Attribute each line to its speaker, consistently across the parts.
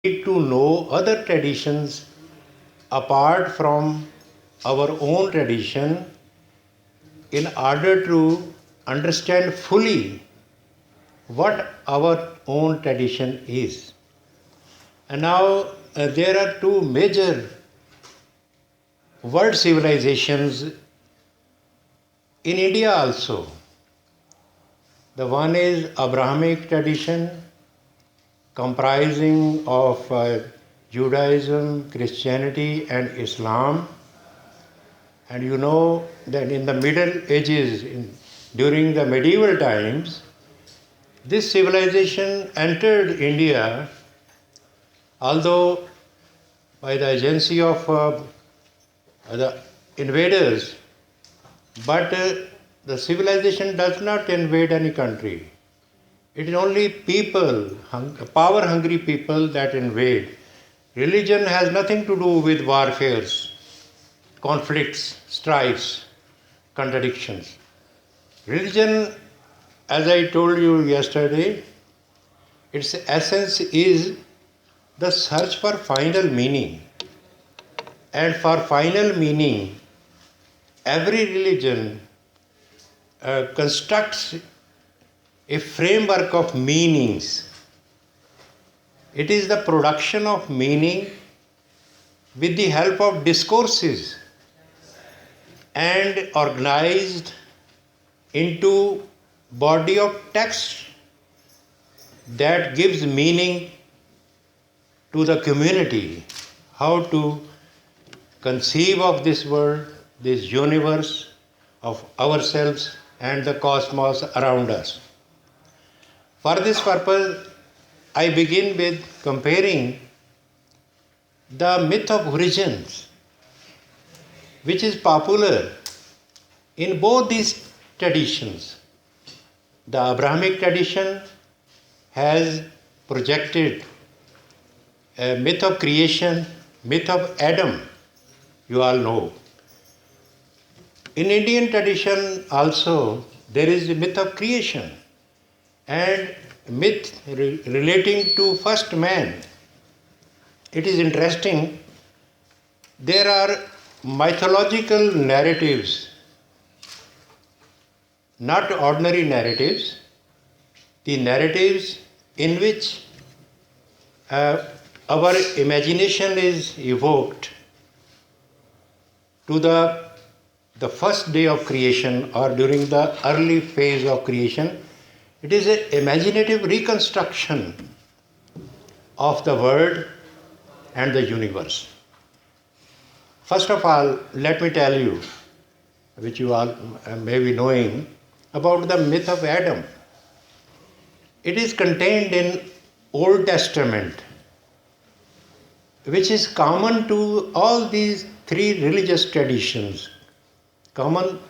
Speaker 1: need to know other traditions apart from our own tradition in order to understand fully what our own tradition is. And now there are two major world civilizations in India also. The one is Abrahamic tradition, comprising of Judaism, Christianity and Islam. And you know that in the Middle Ages, during the medieval times, this civilization entered India, although by the agency of the invaders, but the civilization does not invade any country. It is only people, power-hungry people that invade. Religion has nothing to do with warfares, conflicts, strifes, contradictions. Religion, as I told you yesterday, its essence is the search for final meaning. And for final meaning, every religion constructs a framework of meanings. It is the production of meaning with the help of discourses and organized into body of text that gives meaning to the community, how to conceive of this world, this universe, of ourselves and the cosmos around us. For this purpose, I begin with comparing the myth of origins, which is popular in both these traditions. The Abrahamic tradition has projected a myth of creation, myth of Adam, you all know. In Indian tradition also, there is a myth of creation and myth relating to first man. It is interesting, there are mythological narratives, not ordinary narratives, the narratives in which our imagination is evoked to the first day of creation or during the early phase of creation. It is an imaginative reconstruction of the world and the universe. First of all, let me tell you, which you all may be knowing, about the myth of Adam. It is contained in Old Testament, which is common to all these three religious traditions. Common,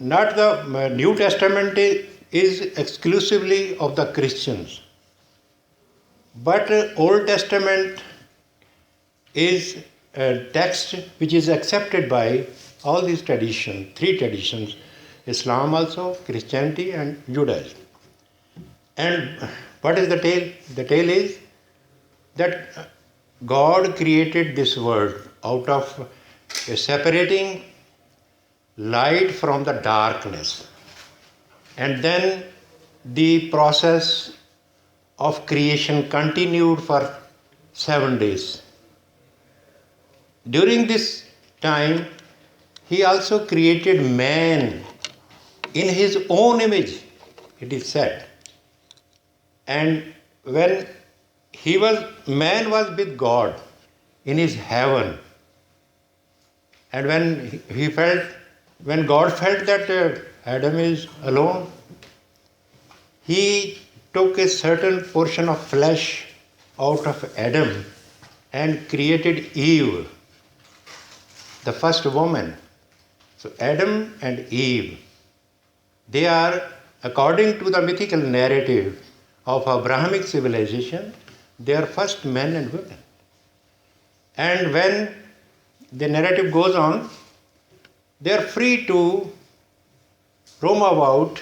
Speaker 1: not the New Testament is exclusively of the Christians, but Old Testament is a text which is accepted by all these traditions, three traditions, Islam also, Christianity and Judaism. And what is the tale? The tale is that God created this world out of separating light from the darkness. And then the process of creation continued for 7 days. During this time, he also created man in his own image, it is said. And when man was with God in his heaven, and when God felt that Adam is alone, he took a certain portion of flesh out of Adam and created Eve, the first woman. So Adam and Eve, they are, according to the mythical narrative of Abrahamic civilization, they are first men and women. And when the narrative goes on, they are free to roam about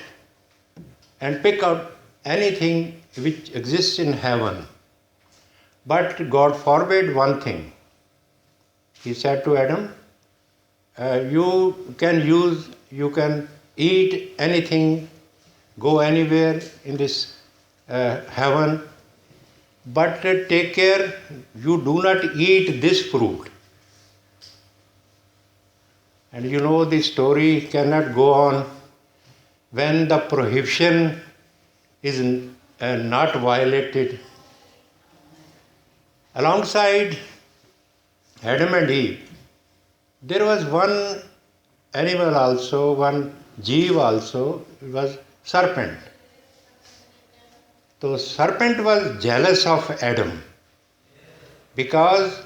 Speaker 1: and pick out anything which exists in heaven. But God forbade one thing. He said to Adam, you can eat anything, go anywhere in this heaven, but take care you do not eat this fruit. And you know the story cannot go on when the prohibition is not violated. Alongside Adam and Eve, there was one animal also, one jeev also, it was serpent. So serpent was jealous of Adam because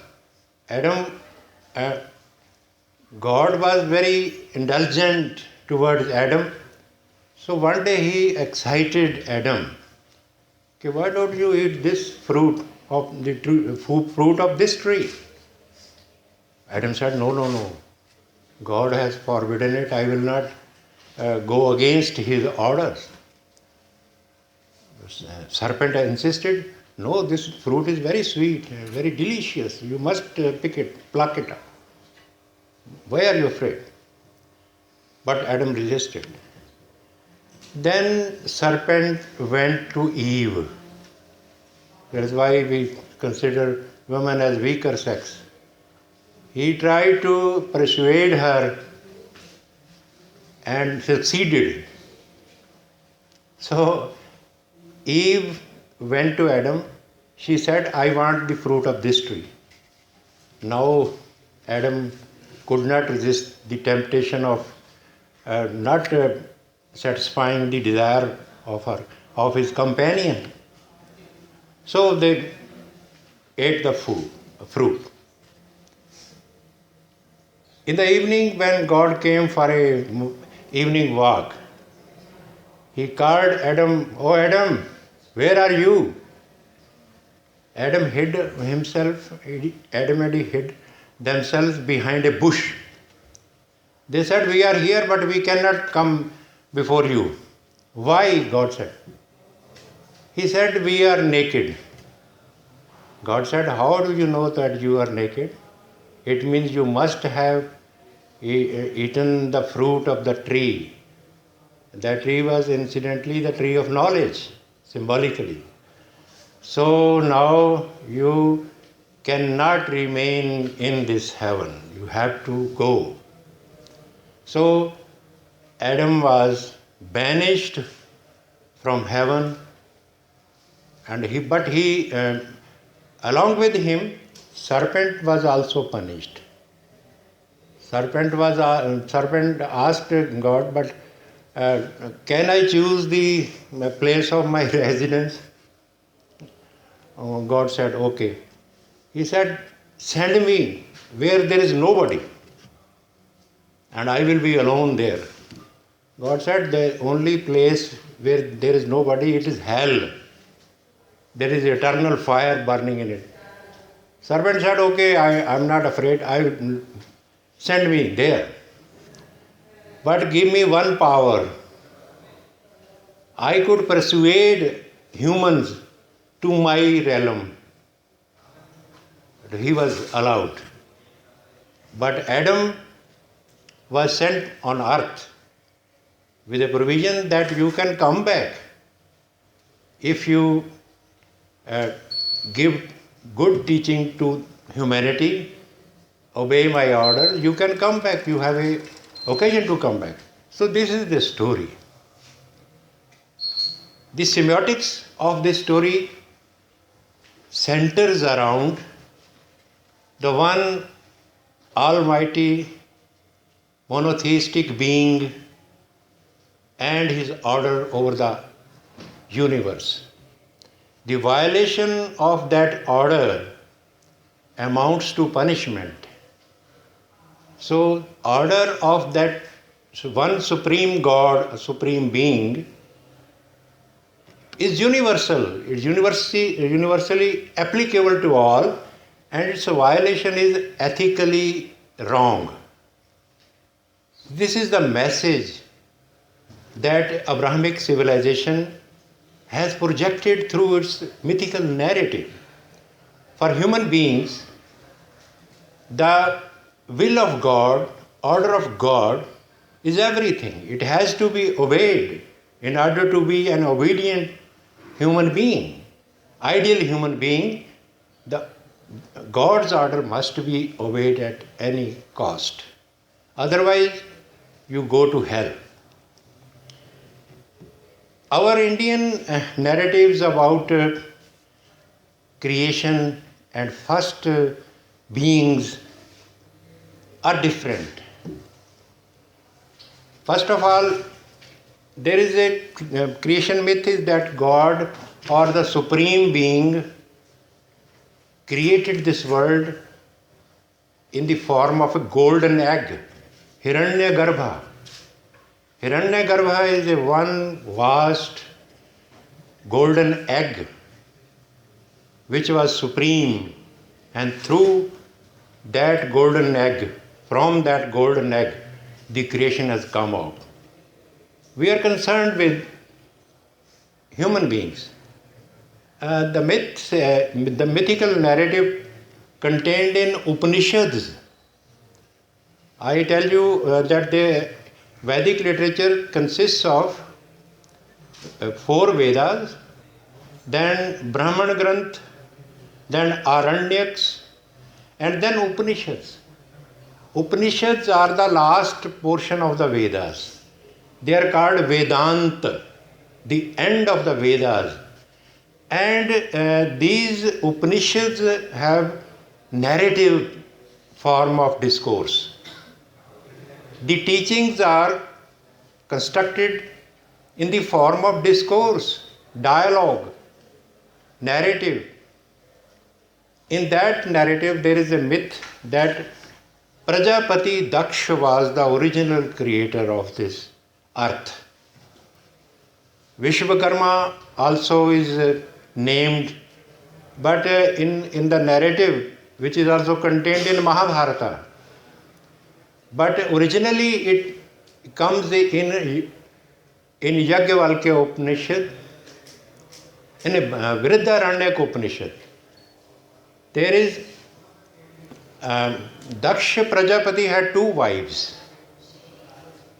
Speaker 1: God was very indulgent towards Adam. So one day he excited Adam. Okay, why don't you eat this fruit of the fruit of this tree? Adam said, no. God has forbidden it. I will not go against his orders. Serpent insisted, no, this fruit is very sweet, very delicious. You must pluck it up. Why are you afraid? But Adam resisted. Then serpent went to Eve. That is why we consider women as weaker sex. He tried to persuade her and succeeded. So Eve went to Adam. She said, I want the fruit of this tree. Now Adam could not resist the temptation of not satisfying the desire of his companion. So they ate the fruit. In the evening, when God came for an evening walk, he called Adam, "Oh Adam, where are you?" Adam and Eve hid themselves behind a bush. They said, "We are here, but we cannot come before you." Why? God said. He said, "We are naked." God said, "How do you know that you are naked? It means you must have eaten the fruit of the tree. That tree was incidentally the tree of knowledge, symbolically. So now you cannot remain in this heaven. You have to go." So Adam was banished from heaven, and along with him, serpent was also punished. Serpent asked God, "But can I choose the place of my residence?" God said, "Okay." He said, "Send me where there is nobody, and I will be alone there." God said, "The only place where there is nobody, it is hell. There is eternal fire burning in it." Serpent said, "Okay, I am not afraid. Send me there. But give me one power. I could persuade humans to my realm." He was allowed. But Adam was sent on earth with a provision that you can come back if you give good teaching to humanity, obey my order, you can come back. You have an occasion to come back. So this is the story. The semiotics of this story centers around the one almighty monotheistic being and his order over the universe. The violation of that order amounts to punishment. So, order of that one supreme God, supreme being, is universal. It's universally applicable to all, and its violation is ethically wrong. This is the message that Abrahamic civilization has projected through its mythical narrative. For human beings, the will of God, order of God, is everything. It has to be obeyed in order to be an obedient human being, ideal human being. The God's order must be obeyed at any cost. Otherwise, you go to hell. Our Indian narratives about creation and first beings are different. First of all, there is a creation myth is that God or the Supreme Being created this world in the form of a golden egg, Hiranyagarbha. Hiranyagarbha is a one vast golden egg which was supreme, and through that golden egg, from that golden egg, the creation has come out. We are concerned with human beings. The mythical narrative contained in Upanishads. I tell you that the Vedic literature consists of 4 Vedas, then Brahman Granth, then Aranyaks, and then Upanishads. Upanishads are the last portion of the Vedas. They are called Vedanta, the end of the Vedas. And these Upanishads have narrative form of discourse. The teachings are constructed in the form of discourse, dialogue, narrative. In that narrative, there is a myth that Prajapati Daksha was the original creator of this earth. Vishwakarma also is named, but in the narrative, which is also contained in Mahabharata. But originally it comes in Yajnavalkya Upanishad, in Vrihadaranyaka Upanishad. There is Daksha Prajapati had 2 wives.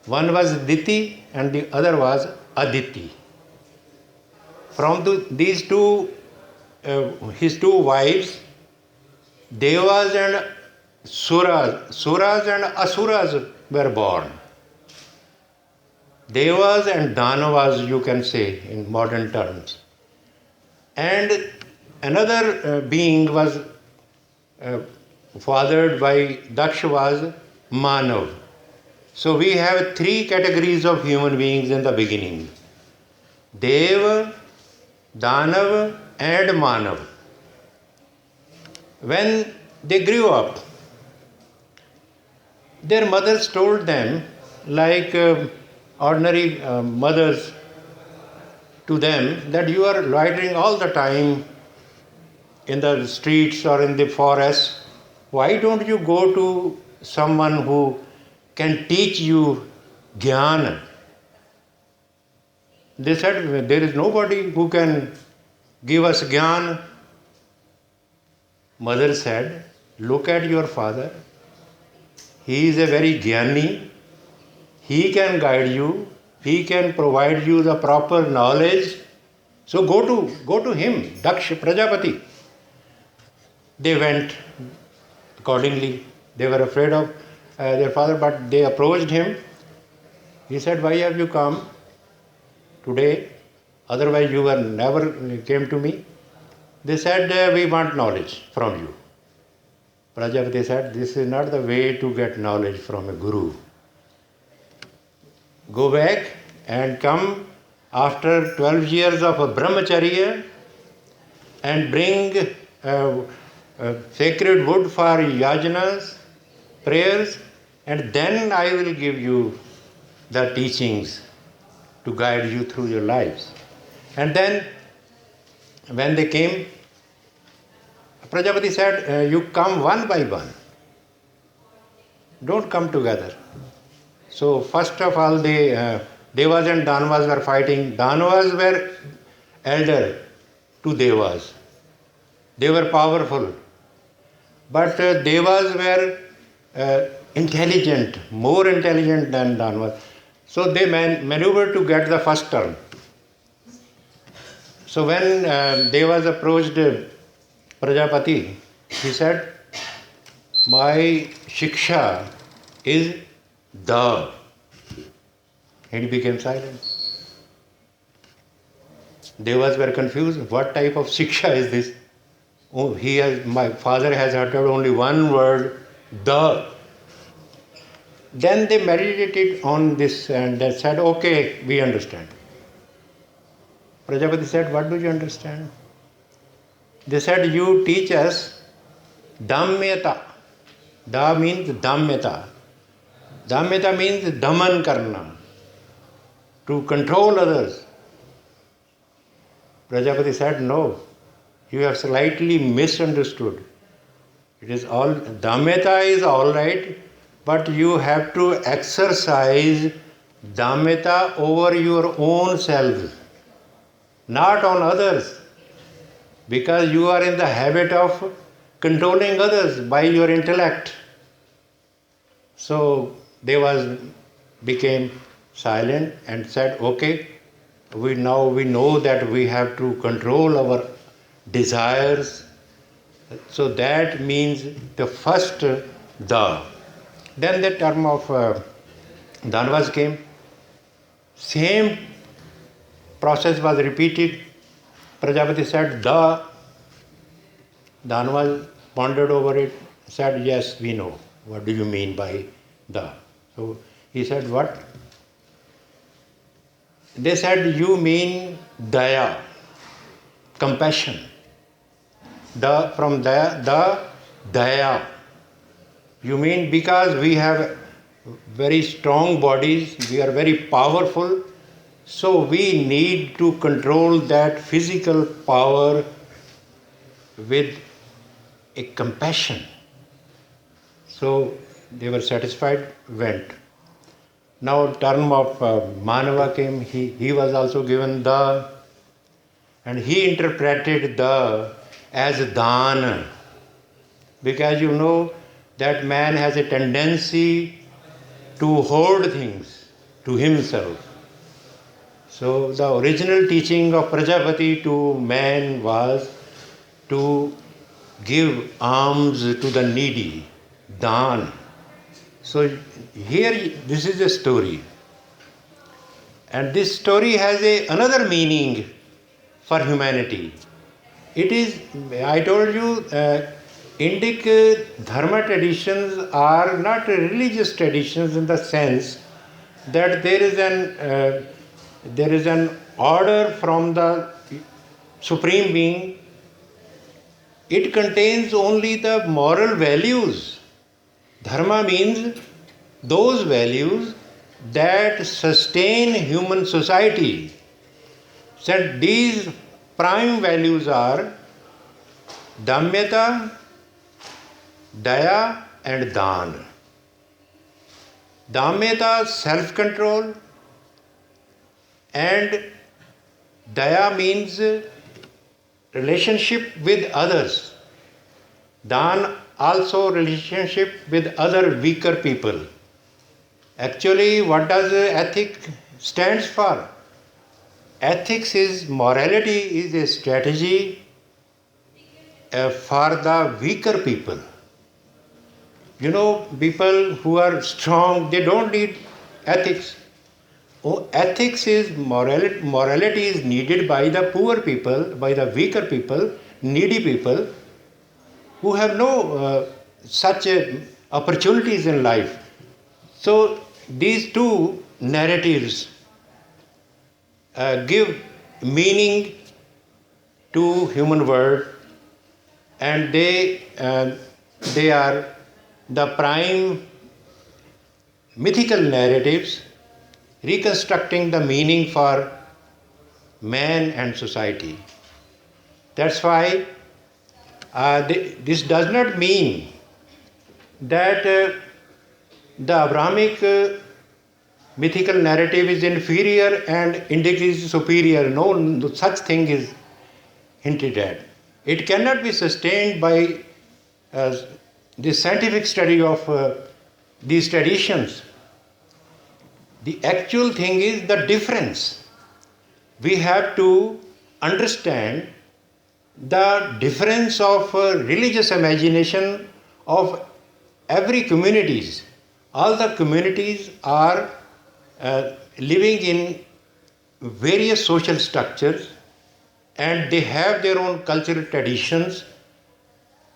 Speaker 1: One was Diti and the other was Aditi. From these his 2 wives, Devas and Suras and Asuras were born. Devas and Danavas, you can say in modern terms. And another being was fathered by Daksha was Manav. So we have 3 categories of human beings in the beginning: Deva, Danav and Manav. When they grew up, their mothers told them, like ordinary mothers to them, that you are loitering all the time in the streets or in the forest. Why don't you go to someone who can teach you jnana? They said, there is nobody who can give us jnana. Mother said, look at your father. He is a very jnani. He can guide you. He can provide you the proper knowledge. So go to him, Daksha Prajapati. They went accordingly. They were afraid of their father, but they approached him. He said, why have you come today? Otherwise you were never came to me. They said, we want knowledge from you. Prajapati said, this is not the way to get knowledge from a guru. Go back and come after 12 years of a brahmacharya and bring sacred wood for yajnas, prayers, and then I will give you the teachings to guide you through your lives. And then when they came, Prajapati said, you come one by one. Don't come together. So first of all, Devas and Danavas were fighting. Danavas were elder to Devas. They were powerful. But Devas were intelligent, more intelligent than Dharma. So they maneuvered to get the first term. So when Devas approached Prajapati, he said, my shiksha is the. He became silent. Devas were confused. What type of shiksha is this? Oh, my father has uttered only one word, the. Then they meditated on this and they said, okay, we understand. Prajapati said, what do you understand? They said, you teach us Dhammyata. Da means Dhammyata. Dhammyata means Daman Karna, to control others. Prajapati said, no, you have slightly misunderstood. It is all, Dhammyata is all right, but you have to exercise Dhammyata over your own self, not on others, because you are in the habit of controlling others by your intellect. So Devas became silent and said, okay, we know that we have to control our desires. So that means the first the. Then the term of Dhanvas came. Same process was repeated. Prajapati said the. Dhanvas pondered over it, said, yes, we know. What do you mean by the? So he said, what? They said, you mean daya, compassion. From the daya. You mean because we have very strong bodies, we are very powerful, so we need to control that physical power with a compassion. So they were satisfied, went. Now term of Manava came, he was also given the, and he interpreted the as dhan, because you know that man has a tendency to hoard things to himself. So the original teaching of Prajapati to man was to give alms to the needy, dhan. So here this is a story, and this story has another meaning for humanity. It is, I told you, Indic Dharma traditions are not religious traditions in the sense that there is an order from the Supreme Being. It contains only the moral values. Dharma means those values that sustain human society. So these prime values are Dhammyata, Daya and Dhan. Dhammyata, self-control, and Daya means relationship with others. Dhan also relationship with other weaker people. Actually, what does ethic stands for? Ethics is, morality is a strategy for the weaker people. You know, people who are strong, they don't need ethics. Oh, ethics is, morality is needed by the poor people, by the weaker people, needy people, who have no such opportunities in life. So these two narratives give meaning to human world, and they are the prime mythical narratives reconstructing the meaning for man and society. That's why this does not mean that the Abrahamic mythical narrative is inferior and Indic is superior. No such thing is hinted at. It cannot be sustained by the scientific study of these traditions. The actual thing is the difference. We have to understand the difference of religious imagination of every communities. All the communities are living in various social structures, and they have their own cultural traditions,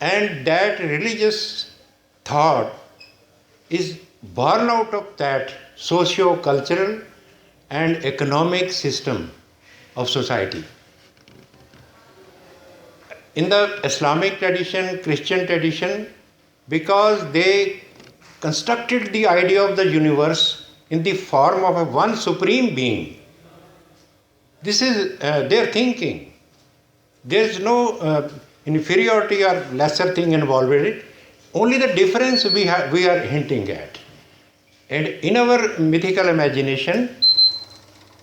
Speaker 1: and that religious thought is born out of that socio-cultural and economic system of society. In the Islamic tradition, Christian tradition, because they constructed the idea of the universe in the form of a one supreme being. This is their thinking. There is no inferiority or lesser thing involved in it. Only the difference we are hinting at. And in our mythical imagination,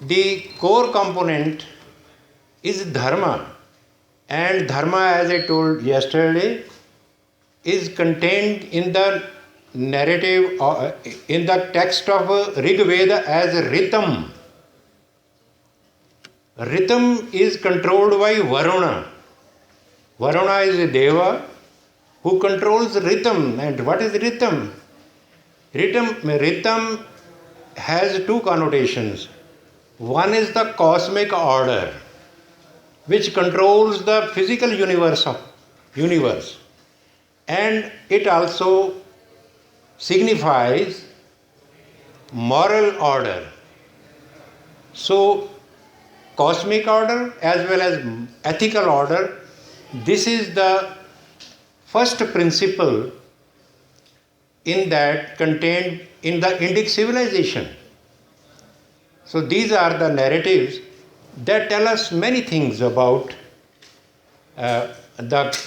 Speaker 1: the core component is Dharma. And Dharma, as I told yesterday, is contained in the narrative, in the text of Rig Veda as Rhythm. Rhythm is controlled by Varuna. Varuna is a deva who controls rhythm. And what is rhythm? Rhythm has two connotations. One is the cosmic order, which controls the physical universe. And it also signifies moral order. So, cosmic order as well as ethical order, this is the first principle in that contained in the Indic civilization. So these are the narratives that tell us many things about the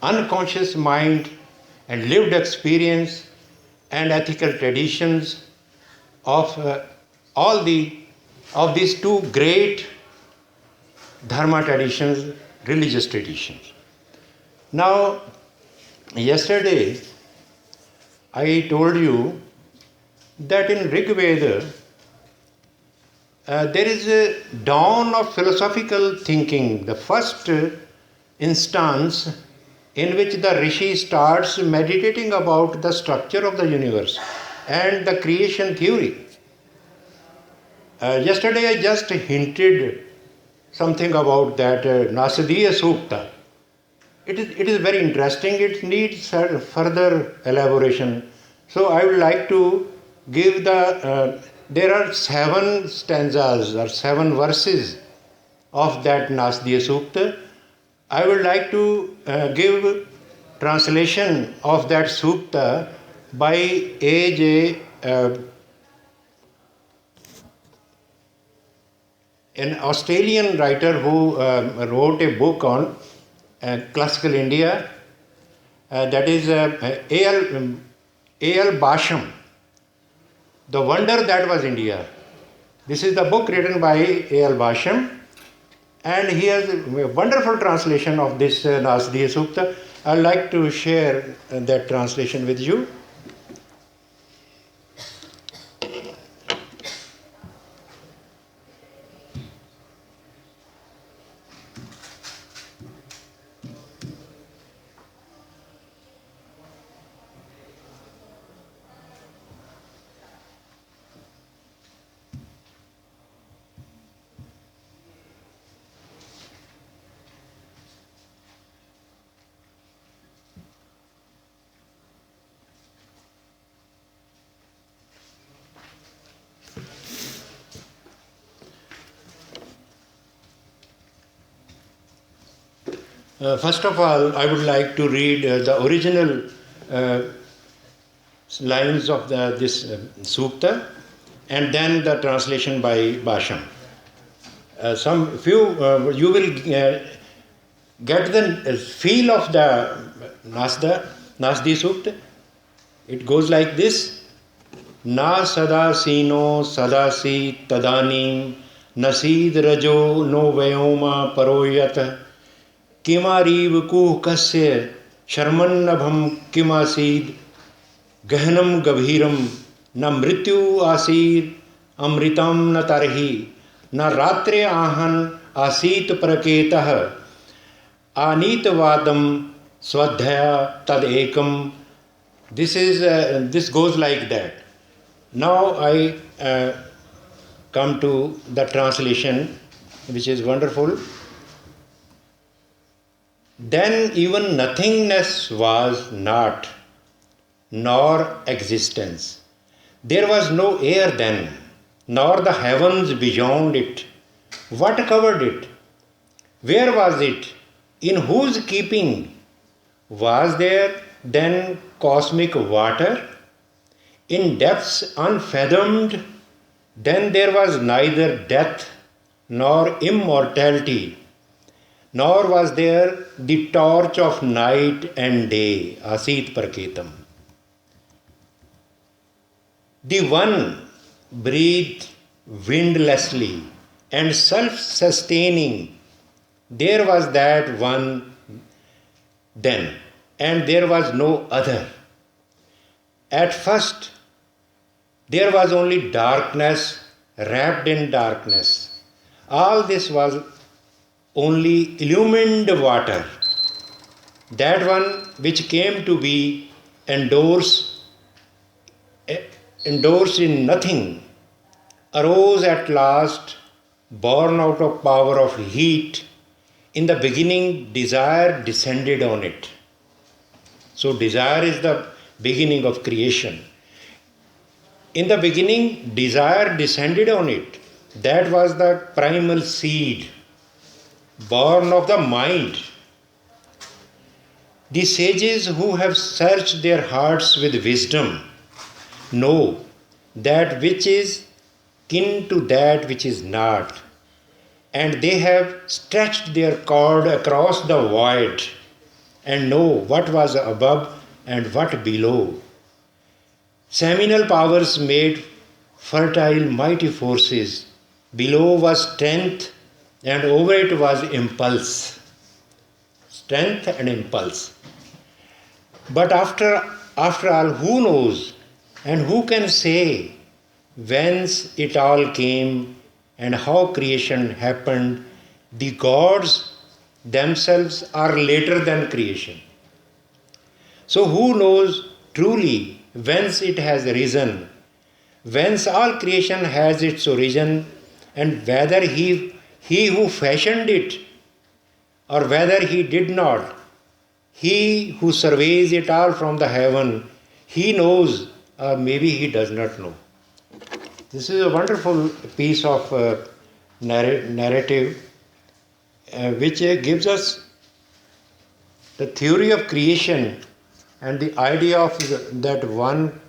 Speaker 1: unconscious mind and lived experience and ethical traditions of these two great Dharma traditions, religious traditions. Now, yesterday I told you that in Rig Veda there is a dawn of philosophical thinking, the first instance in which the Rishi starts meditating about the structure of the universe and the creation theory. Yesterday I just hinted something about that Nasadiya Sukta. It is very interesting. It needs further elaboration. So I would like to give there are 7 stanzas or 7 verses of that Nasadiya Sukta. I would like to give translation of that Sukta by A.J. An Australian writer who wrote a book on classical India, that is A.L. Basham, The Wonder That Was India. This is the book written by A.L. Basham, and he has a wonderful translation of this Nasadiya Sukta. I'd like to share that translation with you. First of all, I would like to read the original lines of this sukta, and then the translation by Basham. You will get the feel of the Nasadiya Sukta. It goes like this. ना सदासीनो सदासी तदानीम नसीद रजो no Vyoma परोयत किमारीव कुहकस्य शर्मन्नभम किमासीद गहनम गभीरम न मृत्यु आसीर अमृतम न तरहि न रात्रे आहन आसीत प्रकेतः आनीतवादम स्वाध्याय तद एकम. This goes like that. Now I come to the translation, which is wonderful. Then even nothingness was not, nor existence. There was no air then, nor the heavens beyond it. What covered it? Where was it? In whose keeping? Was there then cosmic water? In depths unfathomed, then there was neither death nor immortality, nor was there the torch of night and day, Asit Praketam. The one breathed windlessly and self-sustaining. There was that one then, and there was no other. At first, there was only darkness wrapped in darkness. All this was only illumined water. That one which came to be endorsed in nothing, arose at last, born out of power of heat. In the beginning, desire descended on it. So desire is the beginning of creation. In the beginning, desire descended on it. That was the primal seed, born of the mind. The sages who have searched their hearts with wisdom know that which is kin to that which is not, and they have stretched their cord across the void and know what was above and what below. Seminal powers made fertile mighty forces. Below was strength, and over it was impulse. Strength and impulse. But after all, who knows and who can say whence it all came and how creation happened? The gods themselves are later than creation. So who knows truly whence it has risen, whence all creation has its origin, and whether he who fashioned it or whether he did not, he who surveys it all from the heaven, he knows or maybe he does not know. This is a wonderful piece of narrative which gives us the theory of creation and the idea of that one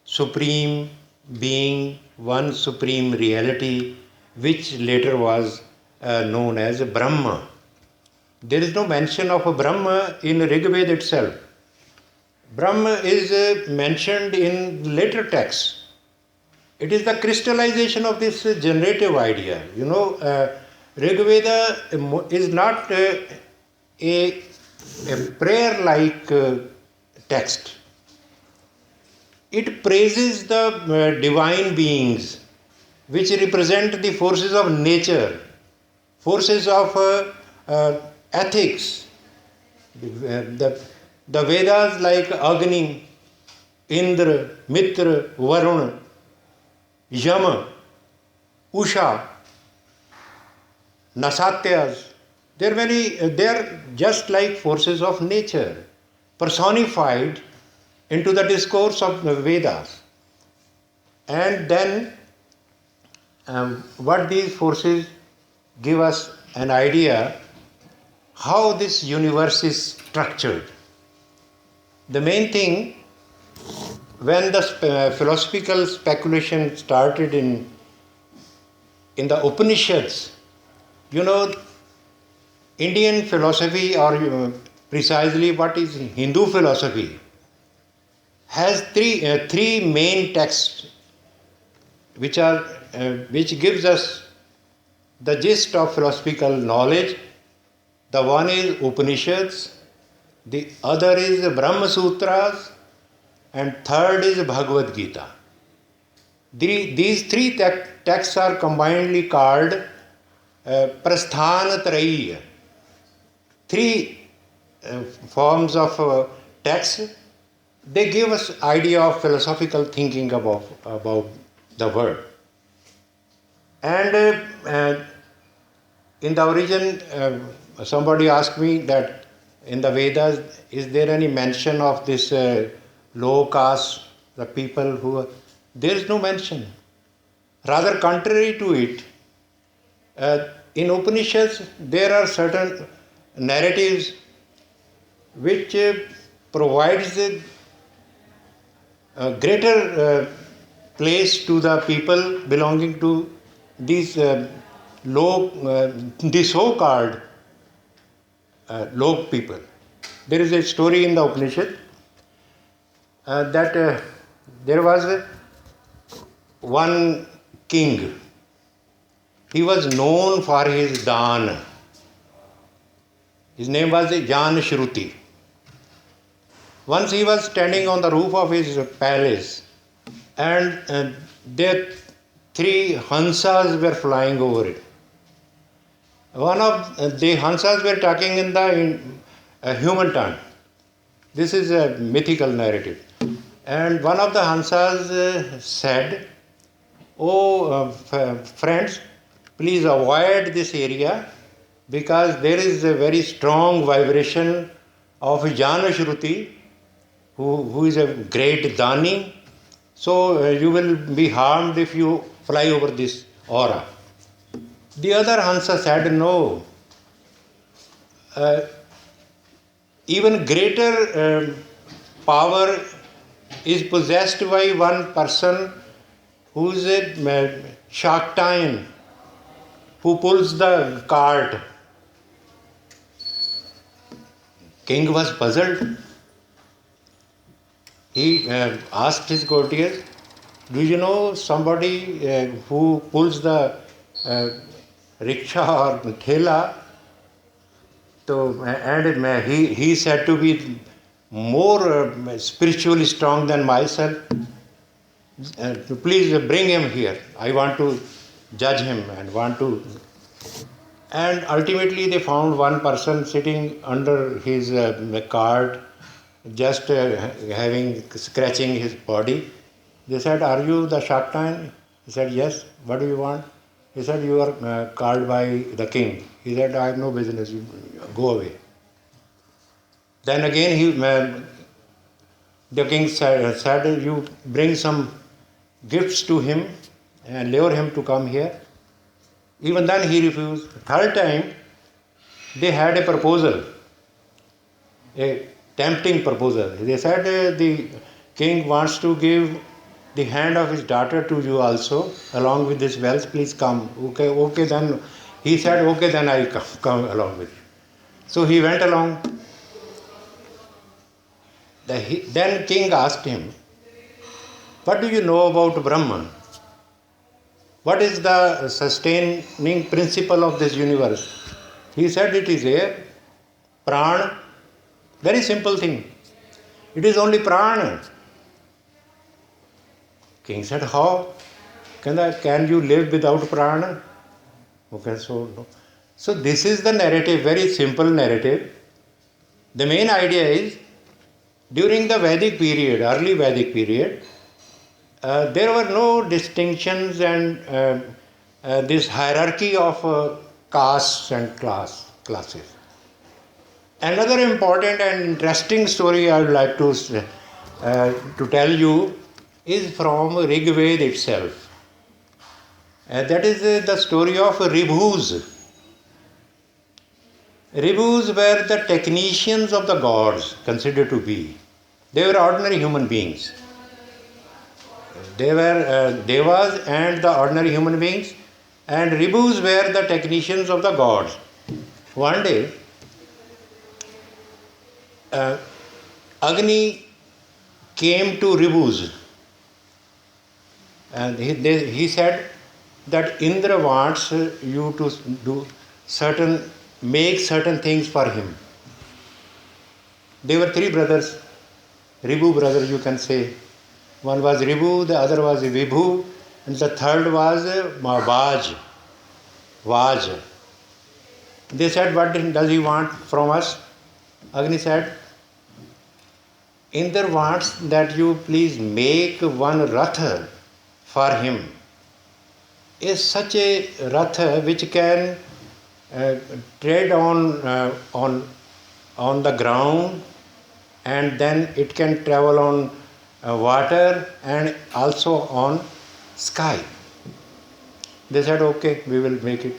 Speaker 1: supreme being, one supreme reality, which later was known as Brahma. There is no mention of a Brahma in Rig Veda itself. Brahma is mentioned in later texts. It is the crystallization of this generative idea. Rig Veda is not a prayer-like text. It praises the divine beings which represent the forces of nature, forces of ethics. The Vedas like Agni, Indra, Mitra, Varuna, Yama, Usha, Nasatyas. They're just like forces of nature, personified into the discourse of the Vedas. And then what these forces give us an idea how this universe is structured. The main thing, when the philosophical speculation started in the Upanishads, Indian philosophy, or precisely what is Hindu philosophy, has three main texts which gives us the gist of philosophical knowledge. The one is Upanishads, the other is Brahma Sutras, and third is Bhagavad Gita. These three texts are combinedly called Prasthanatrayi, three forms of text. They give us idea of philosophical thinking about the world. And in the origin, somebody asked me that in the Vedas, is there any mention of this low caste, the people who... There is no mention. Rather contrary to it, in Upanishads, there are certain narratives which provides a greater place to the people belonging to these the so-called low people. There is a story in the Upanishad that there was one king. He was known for his dan. His name was Jan Shruti. Once he was standing on the roof of his palace, and there three hansas were flying over it. One of the hansas were talking in the human tongue. This is a mythical narrative. And one of the hansas said, "Oh, friends, please avoid this area because there is a very strong vibration of Jana Shruti, who is a great Dani. So you will be harmed if you fly over this aura." The other Hansa said, "No. Even greater power is possessed by one person who is a Shaktayan, who pulls the cart." King was puzzled. He asked his courtiers, "Do you know somebody who pulls the rickshaw or thela?" So, and he said to be more spiritually strong than myself. "Please bring him here. I want to judge him and want to..." And ultimately they found one person sitting under his cart, just scratching his body. They said, "Are you the Shaktayan?" He said, "Yes." "What do you want?" He said, "You are called by the king." He said, "I have no business. You go away." Then again the king said, "You bring some gifts to him and lure him to come here." Even then he refused. Third time they had a proposal, a tempting proposal. They said, "The king wants to give the hand of his daughter to you also, along with this wealth. Please come." Okay, then he said, "Okay, then I come along with you." So he went along. Then king asked him, "What do you know about Brahman? What is the sustaining principle of this universe?" He said, "It is air, prana." Very simple thing. It is only prana. King said, "How? Can you live without prana?" Okay, so this is the narrative, very simple narrative. The main idea is, during the Vedic period, early Vedic period, there were no distinctions and this hierarchy of castes and classes. Another important and interesting story I would like to tell you is from Rig Veda itself. That is the story of Ribhus. Ribhus were the technicians of the gods, considered to be. They were ordinary human beings. They were devas and the ordinary human beings, and Ribhus were the technicians of the gods. One day, Agni came to Ribu's, and he said that Indra wants you to make certain things for him. They were three brothers, Ribu brothers you can say. One was Ribu, the other was Vibhu, and the third was Vaj. They said, what does he want from us? Agni said, Indra wants that you please make one ratha for him. Is such a ratha which can tread on the ground, and then it can travel on water and also on sky. They said, okay, we will make it.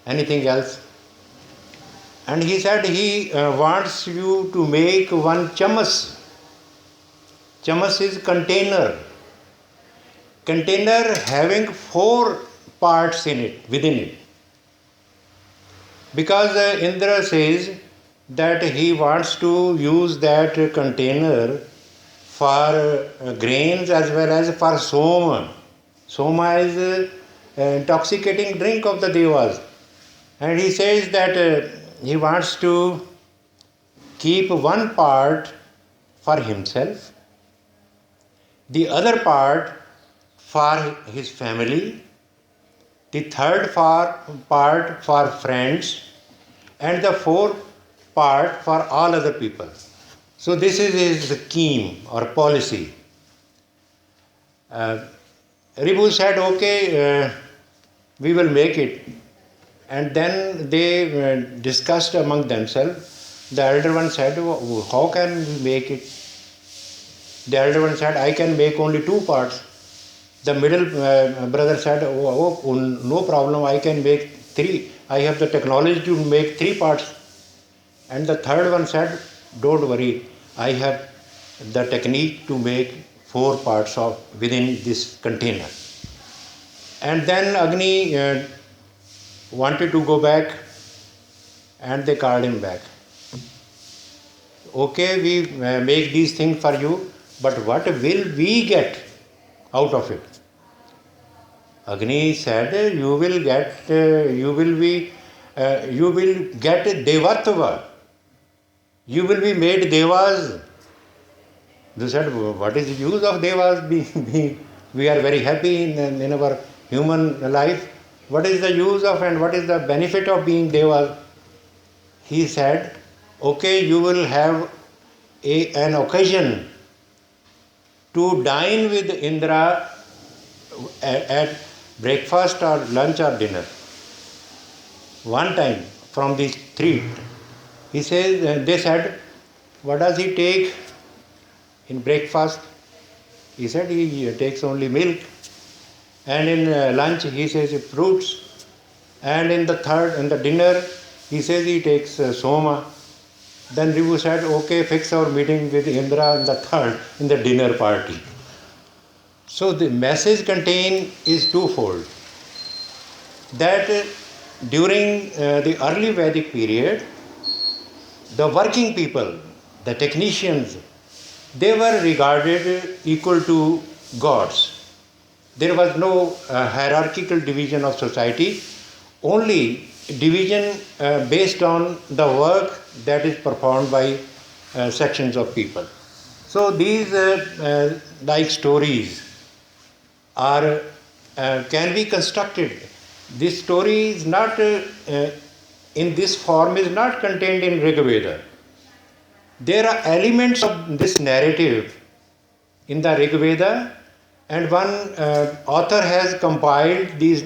Speaker 1: Anything else? And he said he wants you to make one chamas. Chamas is container. Container having 4 parts within it. Because Indra says that he wants to use that container for grains as well as for soma. Soma is intoxicating drink of the devas. And he says that he wants to keep one part for himself, the other part for his family, the third part for friends, and the fourth part for all other people. So this is his scheme or policy. Ribu said, okay, we will make it. And then they discussed among themselves. The elder one said, how can we make it? The elder one said, I can make only 2 parts. The middle brother said, no problem, I can make 3. I have the technology to make 3 parts. And the third one said, don't worry, I have the technique to make 4 parts within this container. And then Agni wanted to go back, and they called him back. Okay, we make these things for you, but what will we get out of it? Agni said, you will get devatva. You will be made devas. They said, what is the use of devas? We are very happy in our human life. What is the use of and what is the benefit of being devas? He said, okay, you will have an occasion to dine with Indra at breakfast or lunch or dinner. One time from these 3. He says, they said, what does he take in breakfast? He said he takes only milk. And in lunch he says fruits. And in the dinner he says he takes soma. Then Ribu said, okay, fix our meeting with Indra in the dinner party. So the message contained is twofold. That during the early Vedic period, the working people, the technicians, they were regarded equal to gods. There was no hierarchical division of society, only division based on the work that is performed by sections of people. So these like stories are can be constructed. This story is not in this form is not contained in Rig Veda. There are elements of this narrative in the Rig Veda, and one author has compiled these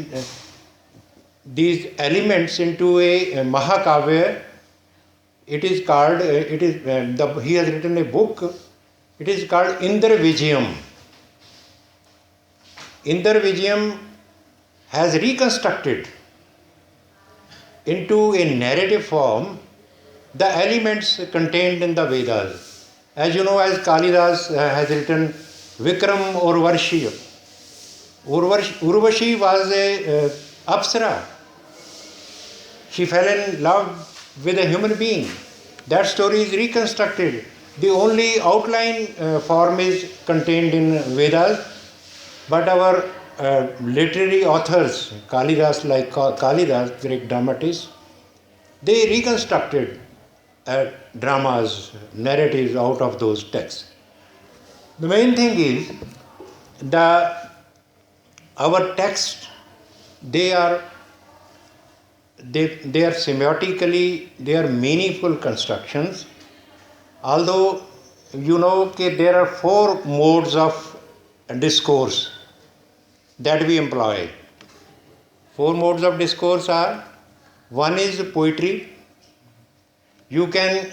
Speaker 1: elements into a Mahakavya. It is called, he has written a book, it is called Indra Vijayam. Indra Vijayam has reconstructed into a narrative form the elements contained in the Vedas. As you know, as Kalidas has written Vikram Urvashi. Urvashi was a Apsara. She fell in love with a human being. That story is reconstructed. The only outline form is contained in Vedas, but our literary authors, Kalidas, like Kalidas, Greek dramatist, they reconstructed dramas, narratives out of those texts. The main thing is our texts, they are semiotically, they are meaningful constructions. Although you know that there are 4 modes of discourse that we employ. 4 modes of discourse are: one is poetry. You can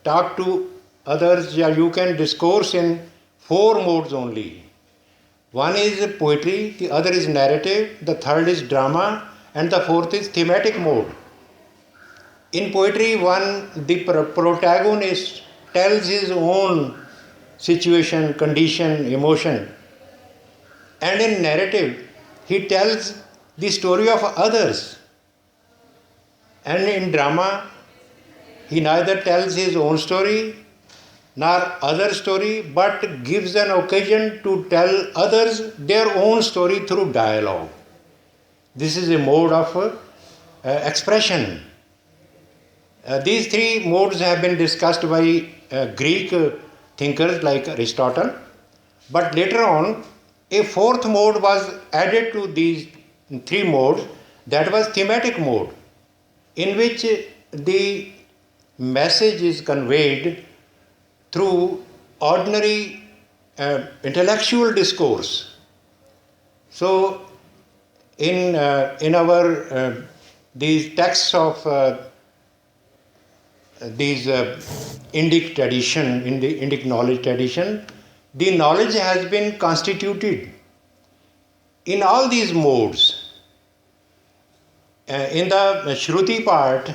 Speaker 1: talk to others, or you can discourse in 4 modes only. One is poetry, the other is narrative, the third is drama, and the fourth is thematic mode. In poetry, the protagonist tells his own situation, condition, emotion. And in narrative, he tells the story of others. And in drama, he neither tells his own story nor other story, but gives an occasion to tell others their own story through dialogue. This is a mode of expression. These 3 modes have been discussed by Greek thinkers like Aristotle, but later on a 4th mode was added to these 3 modes, that was thematic mode, in which the message is conveyed through ordinary intellectual discourse. So in our these texts of these Indic tradition, in the Indic knowledge tradition, the knowledge has been constituted in all these modes. In the Shruti part,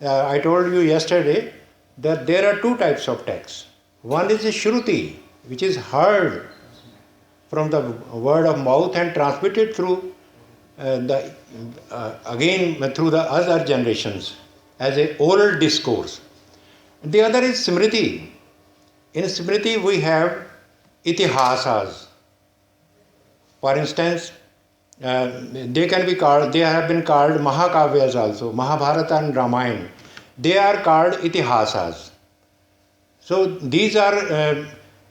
Speaker 1: I told you yesterday that there are 2 types of texts. One is the Shruti, which is heard from the word of mouth and transmitted through again through the other generations as a oral discourse. The other is Smriti. In Smriti we have itihasas. For instance, they have been called Mahakavyas also, Mahabharata and Ramayana. They are called itihasas. So these are,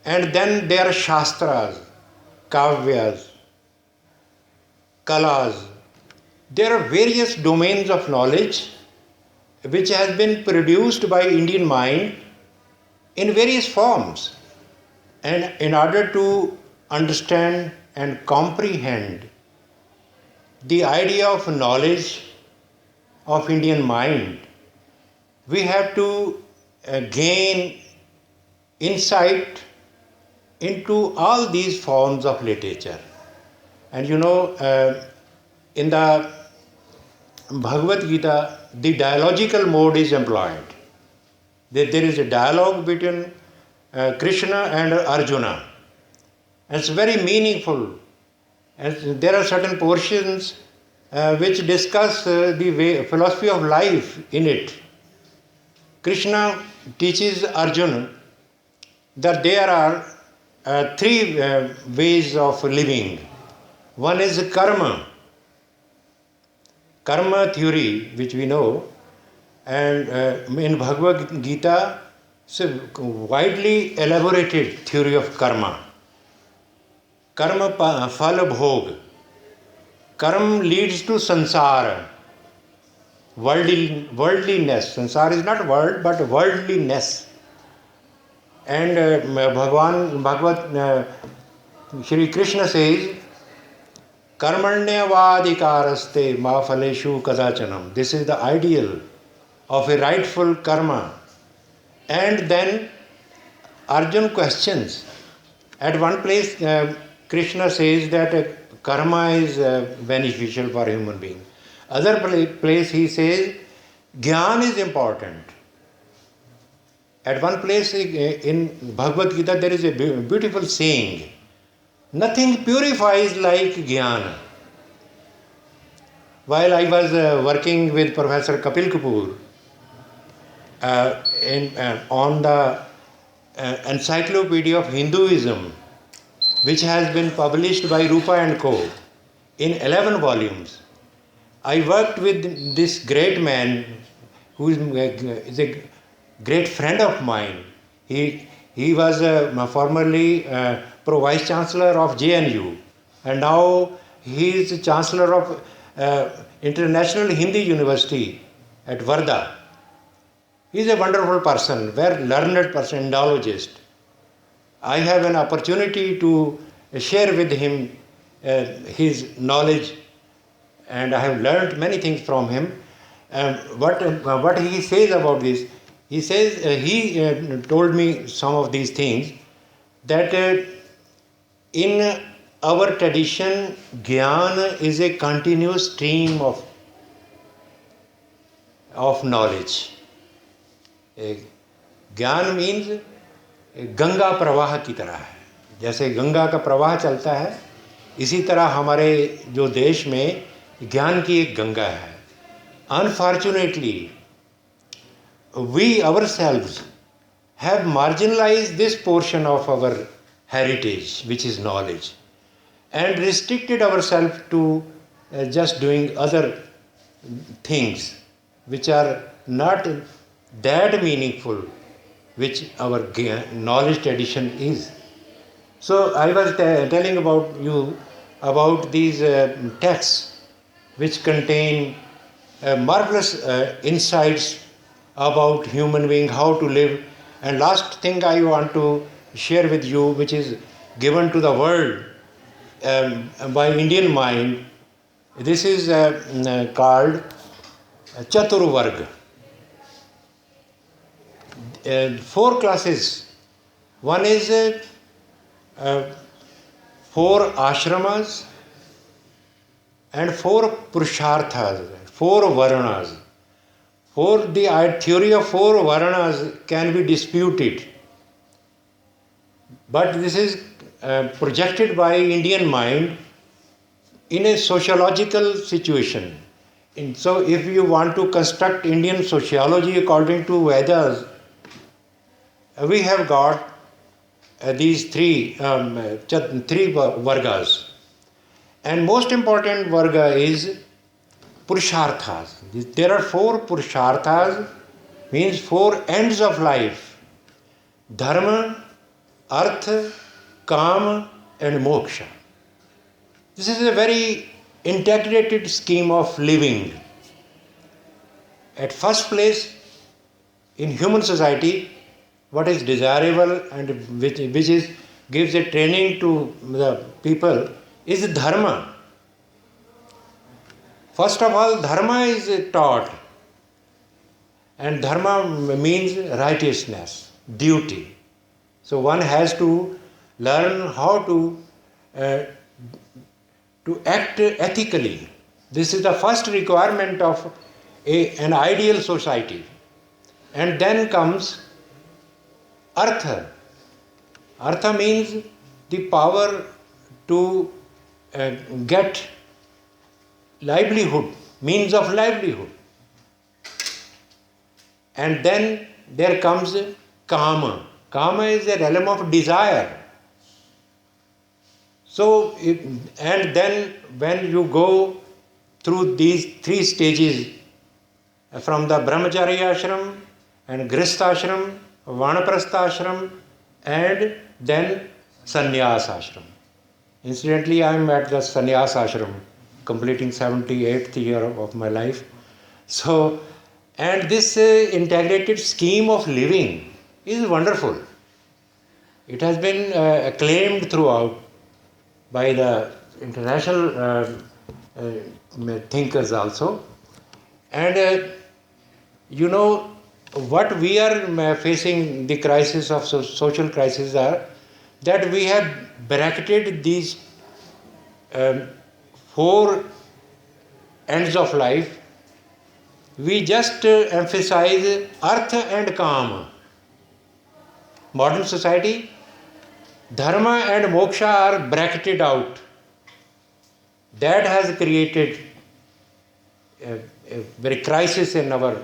Speaker 1: and then there are Shastras, Kavyas, Kalas. There are various domains of knowledge which has been produced by Indian mind in various forms. And in order to understand and comprehend the idea of knowledge of Indian mind, we have to gain insight into all these forms of literature. And you know, in the Bhagavad Gita, the dialogical mode is employed. There is a dialogue between Krishna and Arjuna. And it's very meaningful. And there are certain portions which discuss the philosophy of life in it. Krishna teaches Arjuna that there are 3 ways of living. One is karma. Karma theory, which we know, and in Bhagavad Gita, it's a widely elaborated theory of karma. Karma phala bhog. Karma leads to sansara, worldliness. Sansara is not world, but worldliness. And Bhagavad Shri Krishna says, Karmanyavadhikaraste ma phaleshu kadachanam. This is the ideal of a rightful karma. And then Arjuna questions. At one place, Krishna says that karma is beneficial for a human being. Other place he says Gyan is important. At one place in Bhagavad Gita there is a beautiful saying, nothing purifies like Jnana. While I was working with Professor Kapil Kapoor on the encyclopedia of Hinduism, which has been published by Rupa and Co. in 11 volumes. I worked with this great man who is a great friend of mine. He was formerly Pro Vice Chancellor of JNU, and now he is Chancellor of International Hindi University at Varda. He is a wonderful person, very learned person, Indologist. I have an opportunity to share with him his knowledge, and I have learned many things from him. What he says about this, he says, he told me some of these things, that in our tradition, Gyan is a continuous stream of knowledge. ज्ञान means Ganga प्रवाह की तरह है. जैसे गंगा का प्रवाह चलता है, इसी तरह हमारे जो देश में ज्ञान की एक गंगा है. Unfortunately, we ourselves have marginalized this portion of our heritage, which is knowledge, and restricted ourselves to just doing other things which are not that meaningful, which our knowledge tradition is. So I was telling about these texts which contain marvelous insights about human being, how to live. And last thing I want to share with you, which is given to the world by Indian mind, this is called Chaturvarga. 4 classes. One is 4 ashramas and 4 purusharthas, 4 varanas. The theory of 4 varanas can be disputed, but this is projected by Indian mind in a sociological situation. And so if you want to construct Indian sociology according to Vedas, we have got these three vargas. And most important varga is purusharthas. There are 4 purusharthas, means 4 ends of life: dharma, artha, kama and moksha. This is a very integrated scheme of living. At first place, in human society, what is desirable and which gives a training to the people is dharma. First of all, dharma is taught, and dharma means righteousness, duty. So one has to learn how to act ethically. This is the first requirement of an ideal society. And then comes artha. Artha means the power to get livelihood, means of livelihood. And then there comes kama. Kama is a realm of desire. So, and then when you go through these 3 stages, from the brahmacharya ashram and grihastha ashram, vanaprastha ashram, and then sannyas ashram. Incidentally, I am at the sannyas ashram, completing 78th year of my life. So, and this integrated scheme of living is wonderful. It has been acclaimed throughout by the international thinkers also. And what we are facing, the crisis of social crisis, are that we have bracketed these 4 ends of life. We just emphasize artha and kama. Modern society, dharma and moksha are bracketed out. That has created a very crisis in our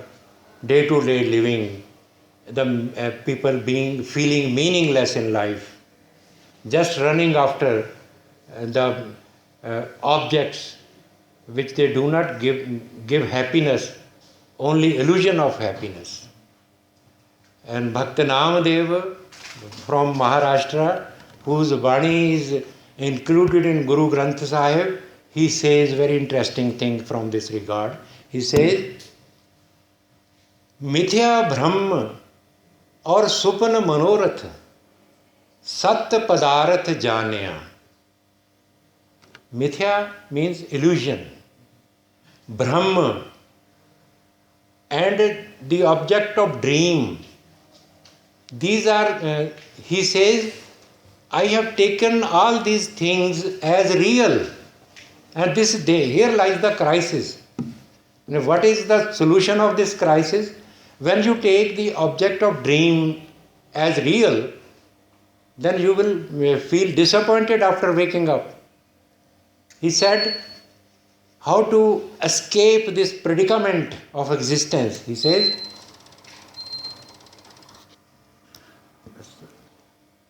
Speaker 1: day-to-day living. the people feeling meaningless in life, just running after the objects which they do not give happiness, only illusion of happiness. And Bhakta Namadev from Maharashtra, whose Vani is included in Guru Granth Sahib, he says very interesting thing from this regard. He says, मिथ्या भ्रम और सुपन मनोरथ सत्य पदार्थ जानिया. Mithya means illusion. Brahma and the object of dream. These are, he says, I have taken all these things as real. And here lies the crisis. Now, what is the solution of this crisis? When you take the object of dream as real, then you will feel disappointed after waking up. He said, how to escape this predicament of existence? He says,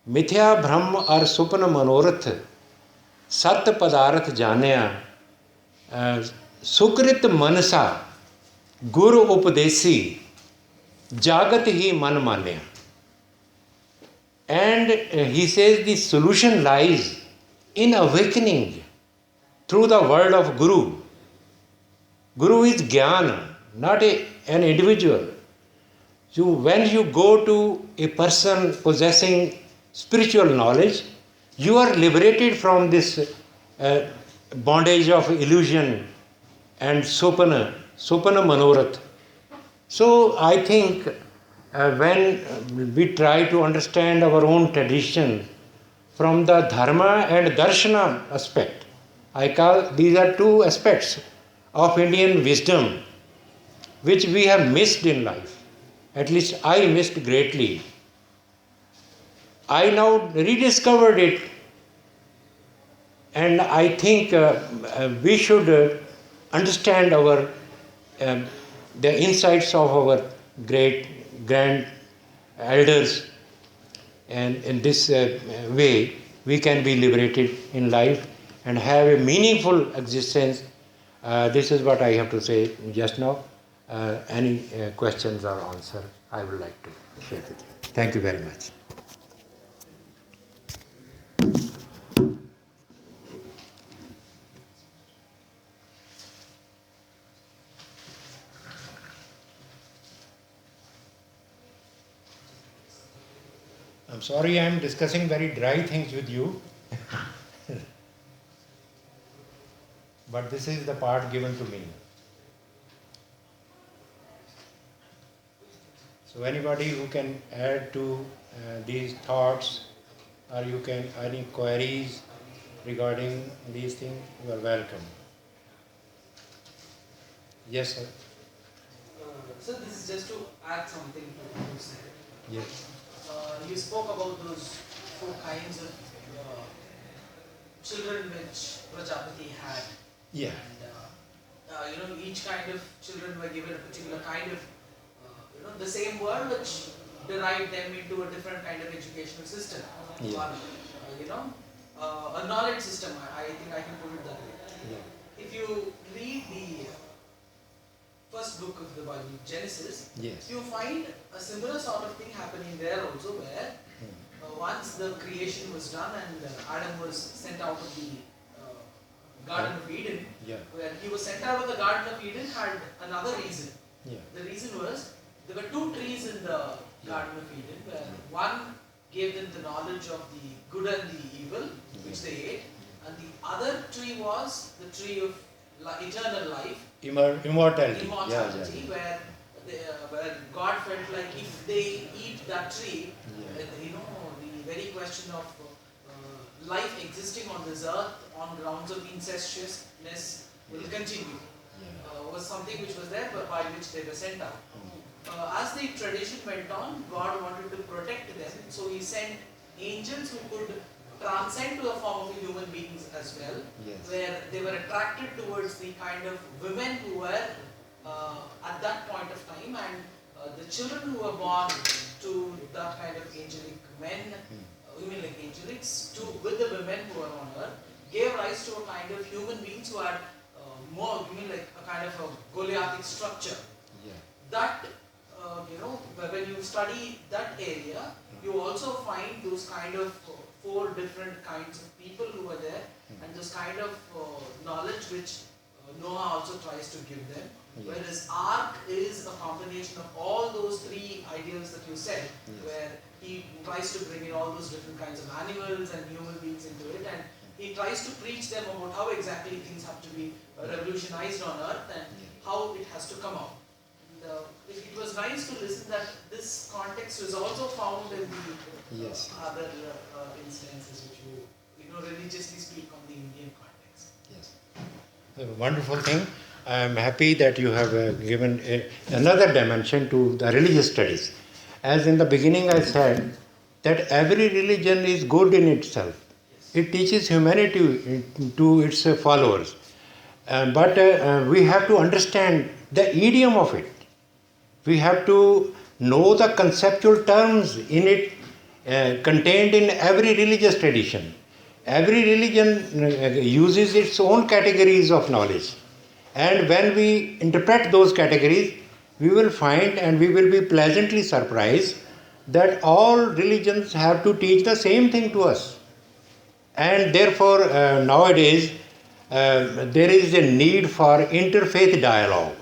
Speaker 1: मिथ्या भ्रम और स्वप्न मनोरथ सत्य पदार्थ जानिया सुकृत मनसा गुरु उपदेसी जागत ही मन मान्या. And he says the solution lies in awakening through the word of Guru. Guru is Jnana, not an individual. So when you go to a person possessing spiritual knowledge, you are liberated from this bondage of illusion and sopana manorath. So I think when we try to understand our own tradition from the Dharma and Darshana aspect, I call these are two aspects of Indian wisdom which we have missed in life. At least I missed greatly. I now rediscovered it, and I think we should understand our the insights of our grand elders, and in this way we can be liberated in life and have a meaningful existence. This is what I have to say just now. Any questions or answer I would like to share with you. Thank you very much. I'm sorry I am discussing very dry things with you. But this is the part given to me. So anybody who can add to these thoughts, or you can any queries regarding these things, you are welcome. Yes, sir.
Speaker 2: So this is just to add something to what you said.
Speaker 1: Yes.
Speaker 2: You spoke about those four kinds of children which Prajapati had.
Speaker 1: Yeah.
Speaker 2: And each kind of children were given a particular kind of the same word which derived them into a different kind of educational system.
Speaker 1: Yeah.
Speaker 2: A knowledge system. I think I can put it that way.
Speaker 1: Yeah.
Speaker 2: If you read the first book of the Bible, Genesis,
Speaker 1: yes,
Speaker 2: you find a similar sort of thing happening there also, where once the creation was done and Adam was sent out of the Garden of Eden,
Speaker 1: yeah,
Speaker 2: where he was sent out of the Garden of Eden had another reason.
Speaker 1: yeah,
Speaker 2: The reason was there were two trees in the Garden of Eden, where one gave them the knowledge of the good and the evil, which they ate, and the other tree was the tree of eternal life,
Speaker 1: immortality,
Speaker 2: where God felt like if they eat that tree, the very question of life existing on this earth on grounds of incestuousness will continue. Was something which was there by which they were sent out. As the tradition went on, God wanted to protect them, so He sent angels who could transcend to a form of human beings as well,
Speaker 1: yes,
Speaker 2: where they were attracted towards the kind of women who were at that point of time, and the children who were born to that kind of angelic men, women like angelics, with the women who were on earth, gave rise to a kind of human beings who had more, like a kind of a Goliathic structure.
Speaker 1: Yeah.
Speaker 2: That, when you study that area, you also find those kind of 4 different kinds of people who were there, and this kind of knowledge which Noah also tries to give them. Yes. Whereas Ark is a combination of all those 3 ideals that you said, yes, where he tries to bring in all those different kinds of animals and human beings into it, and he tries to preach them about how exactly things have to be revolutionized on earth and how it has to come out. And, it was nice to listen that this context is also found in the
Speaker 1: yes,
Speaker 2: other instances which you religiously speak on the Indian context.
Speaker 1: Yes. A wonderful thing. I am happy that you have given another dimension to the religious studies. As in the beginning I said that every religion is good in itself. It teaches humanity to its followers. But we have to understand the idiom of it. We have to know the conceptual terms in it contained in every religious tradition. Every religion uses its own categories of knowledge. And when we interpret those categories, we will find and we will be pleasantly surprised that all religions have to teach the same thing to us. And therefore, nowadays, there is a need for interfaith dialogue.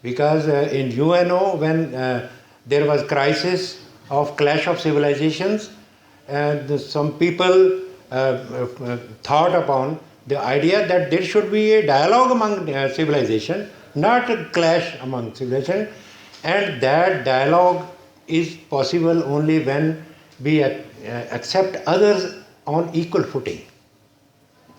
Speaker 1: Because in UNO, when there was crisis of clash of civilizations, some people thought upon the idea that there should be a dialogue among civilization, not a clash among civilization, and that dialogue is possible only when we accept others on equal footing.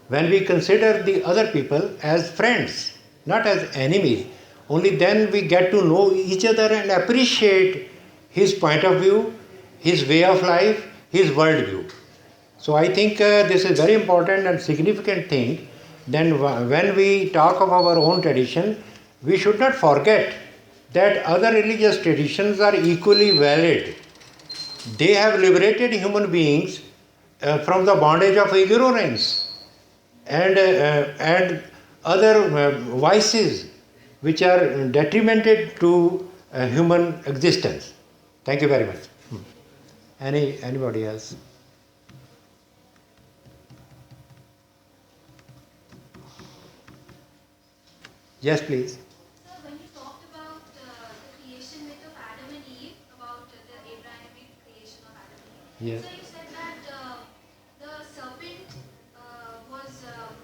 Speaker 1: When we consider the other people as friends, not as enemies, only then we get to know each other and appreciate his point of view, his way of life, his worldview. So I think this is very important and significant thing. Then when we talk of our own tradition, we should not forget that other religious traditions are equally valid. They have liberated human beings from the bondage of ignorance and other vices which are detrimental to human existence. Thank you very much. Anybody else? Yes, please.
Speaker 3: So when you talked about the creation myth of Adam and Eve, about the Abrahamic creation of Adam and Eve,
Speaker 1: yes,
Speaker 3: so you said that the serpent was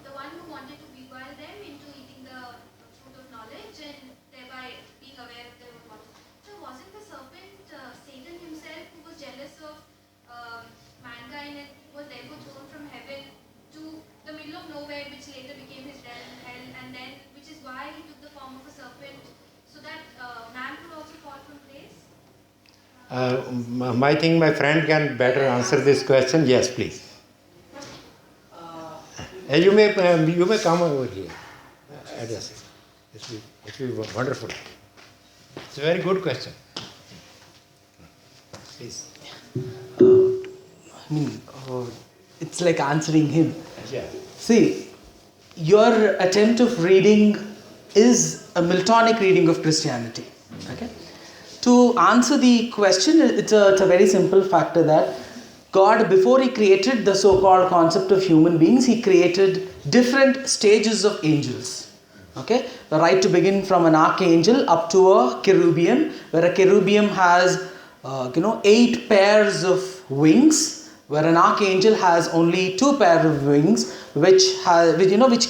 Speaker 3: the one who wanted to beguile them into eating the fruit of knowledge and thereby being aware of their own body. So wasn't the serpent Satan himself who was jealous of mankind and was therefore thrown from heaven to the middle of nowhere, which later became his hell, and then which is why he took the form of a serpent, so that man could also fall from grace?
Speaker 1: I think my friend can better answer this question. Yes, please. You may come over here. Address it. It will be wonderful. It's a very good question. Please.
Speaker 2: It's like answering him.
Speaker 1: Yeah.
Speaker 2: See, your attempt of reading is a Miltonic reading of Christianity. Okay? To answer the question, it's a very simple factor that God, before he created the so-called concept of human beings, he created different stages of angels. Okay? Right to begin from an archangel up to a cherubium, where a cherubium has 8 pairs of wings, where an archangel has only 2 pairs of wings, which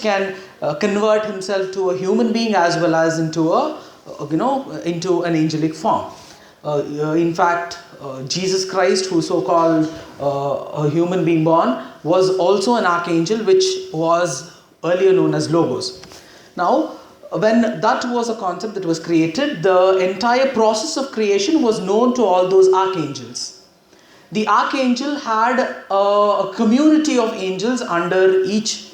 Speaker 2: can convert himself to a human being as well as into an angelic form. In fact, Jesus Christ, who so-called a human being born, was also an archangel, which was earlier known as Logos. Now, when that was a concept that was created, the entire process of creation was known to all those archangels. The archangel had a community of angels under each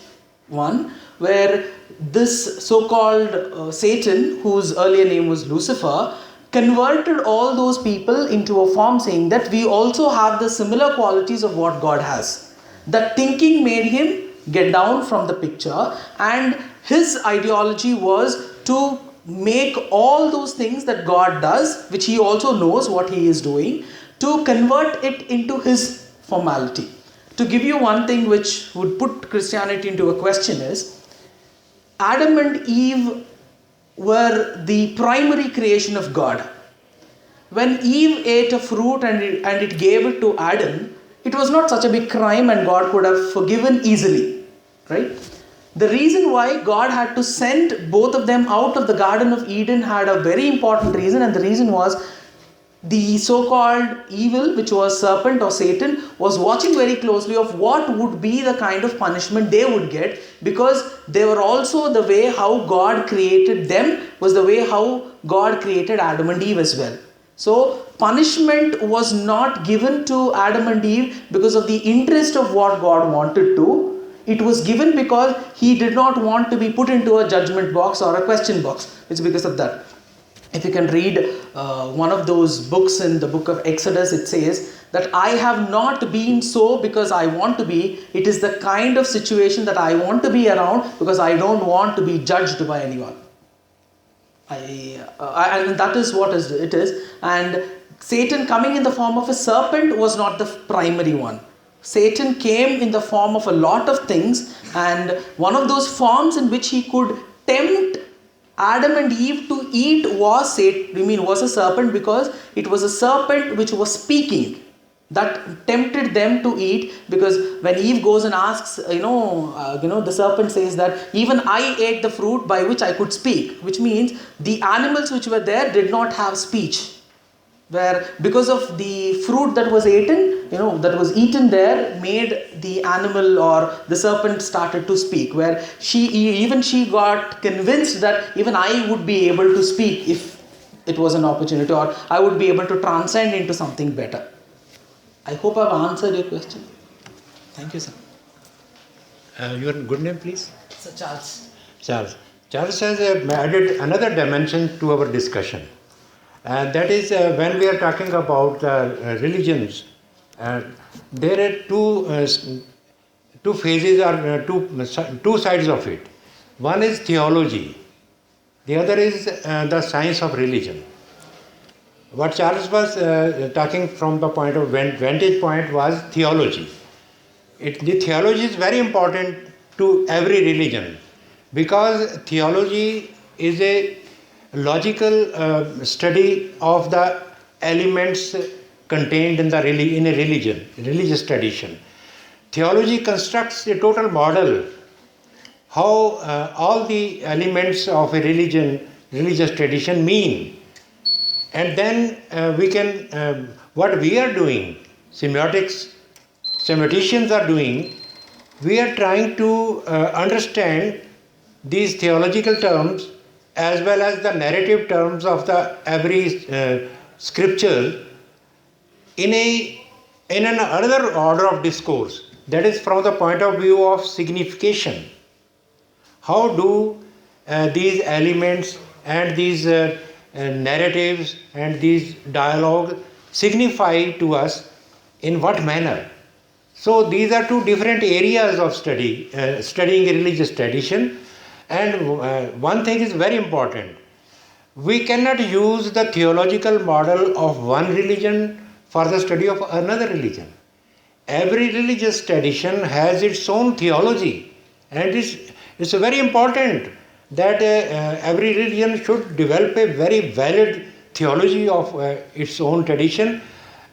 Speaker 2: one, where this so-called Satan, whose earlier name was Lucifer, converted all those people into a form, saying that we also have the similar qualities of what God has. That thinking made him get down from the picture, and his ideology was to make all those things that God does, which he also knows what he is doing, to convert it into his formality. To give you one thing which would put Christianity into a question is, Adam and Eve were the primary creation of God. When Eve ate a fruit and it gave it to Adam, it was not such a big crime and God could have forgiven easily, right? The reason why God had to send both of them out of the Garden of Eden had a very important reason, and the reason was the so-called evil, which was serpent or Satan, was watching very closely of what would be the kind of punishment they would get, because they were also the way how God created them, was the way how God created Adam and Eve as well. So punishment was not given to Adam and Eve because of the interest of what God wanted to. It was given because he did not want to be put into a judgment box or a question box. It's because of that. If you can read one of those books in the book of Exodus, it says that I have not been so because I want to be. It is the kind of situation that I want to be around because I don't want to be judged by anyone. And that is what it is. And Satan coming in the form of a serpent was not the primary one. Satan came in the form of a lot of things, and one of those forms in which he could tempt Adam and Eve to eat was a serpent, because it was a serpent which was speaking that tempted them to eat. Because when Eve goes and asks, the serpent says that even I ate the fruit by which I could speak, which means the animals which were there did not have speech. Where because of the fruit that was eaten there, made the animal or the serpent started to speak. Where she got convinced that even I would be able to speak if it was an opportunity, or I would be able to transcend into something better. I hope I've answered your question. Thank you, sir.
Speaker 1: Your good name, please?
Speaker 2: Sir Charles.
Speaker 1: Charles has added another dimension to our discussion. That is when we are talking about religions, there are two phases or two sides of it. One is theology, the other is the science of religion. What Charles was talking from the point of vantage point was theology. The theology is very important to every religion, because theology is a logical study of the elements contained in a religious tradition. Theology constructs a total model how all the elements of a religious tradition mean. And then what we are doing, semioticians are doing, we are trying to understand these theological terms as well as the narrative terms of every scripture in another order of discourse, that is from the point of view of signification. How do these elements and these narratives and these dialogue signify to us, in what manner? So these are two different areas of studying a religious tradition. And one thing is very important. We cannot use the theological model of one religion for the study of another religion. Every religious tradition has its own theology, and it's very important that every religion should develop a very valid theology of its own tradition.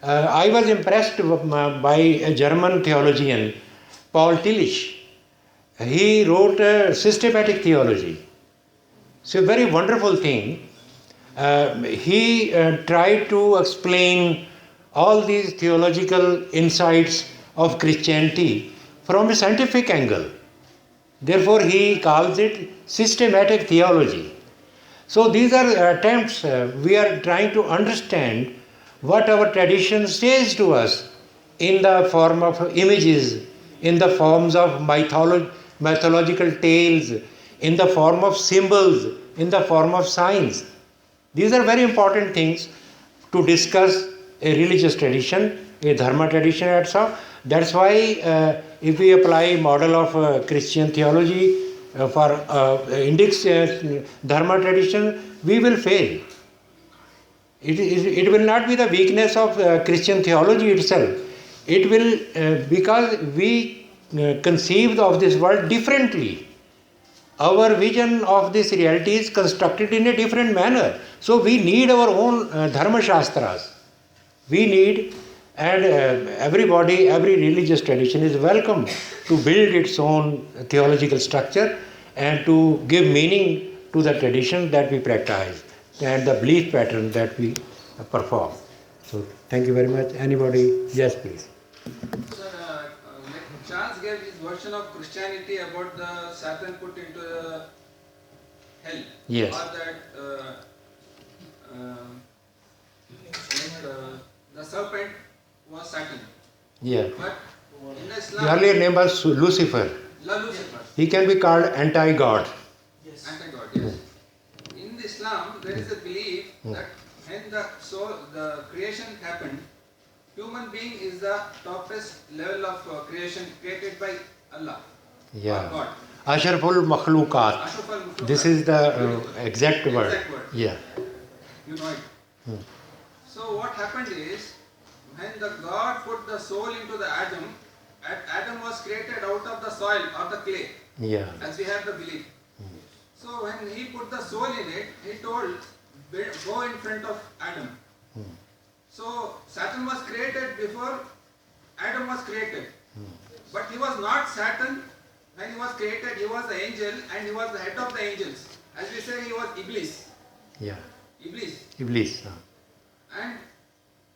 Speaker 1: I was impressed by a German theologian, Paul Tillich. He wrote a systematic theology. It's a very wonderful thing. He tried to explain all these theological insights of Christianity from a scientific angle. Therefore, he calls it systematic theology. So these are attempts. We are trying to understand what our tradition says to us in the form of images, in the forms of mythological tales, in the form of symbols, in the form of signs. These are very important things to discuss a religious tradition, a Dharma tradition also. That's why if we apply model of Christian theology for Indic's Dharma tradition, we will fail. It will not be the weakness of Christian theology itself. It will, because we conceived of this world differently. Our vision of this reality is constructed in a different manner. So we need our own Dharma Shastras. We need, and everybody, every religious tradition is welcome to build its own theological structure and to give meaning to the tradition that we practice and the belief pattern that we perform. So thank you very much. Anybody? Yes, please.
Speaker 4: Sir, like Charles gave his version of Christianity about the Satan put into the hell.
Speaker 1: Yes.
Speaker 4: Or that the serpent was Satan.
Speaker 1: Yeah.
Speaker 4: But in Islam,
Speaker 1: The earlier name was Lucifer.
Speaker 4: Lucifer,
Speaker 1: He can be called anti-God.
Speaker 2: Yes.
Speaker 4: anti-God, yes. In Islam, there is a belief that when the creation happened, human being is the toppest level of creation created by Allah. Or
Speaker 1: Yeah.
Speaker 4: God.
Speaker 1: Ashraful Makhlukat.
Speaker 4: Ashraf al-Makhluqat.
Speaker 1: This is the exact word.
Speaker 4: Exact word.
Speaker 1: Yeah.
Speaker 4: You know it. So what happened is, when the God put the soul into the Adam, Adam was created out of the soil or the clay,
Speaker 1: Yeah.
Speaker 4: as we have the belief. So when he put the soul in it, he told, go in front of Adam. So Satan was created before Adam was created. But he was not Satan when he was created. He was the angel and he was the head of the angels. As we say, he was Iblis.
Speaker 1: Yeah.
Speaker 4: Iblis.
Speaker 1: Iblis.
Speaker 4: And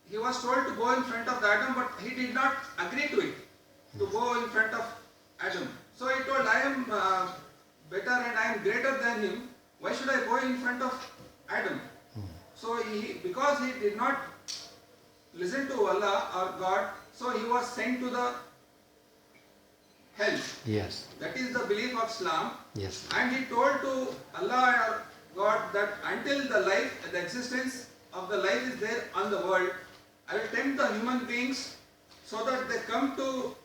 Speaker 4: he was told to go in front of the Adam, but he did not agree to it, to go in front of Adam. So he told, I am better and I am greater than him. Why should I go in front of Adam? So because he did not listen to Allah or God, so he was sent to the hell.
Speaker 1: Yes.
Speaker 4: That is the belief of Islam.
Speaker 1: Yes.
Speaker 4: And he told to Allah or God that until the existence of the life is there on the world, I will tempt the human beings so that they come to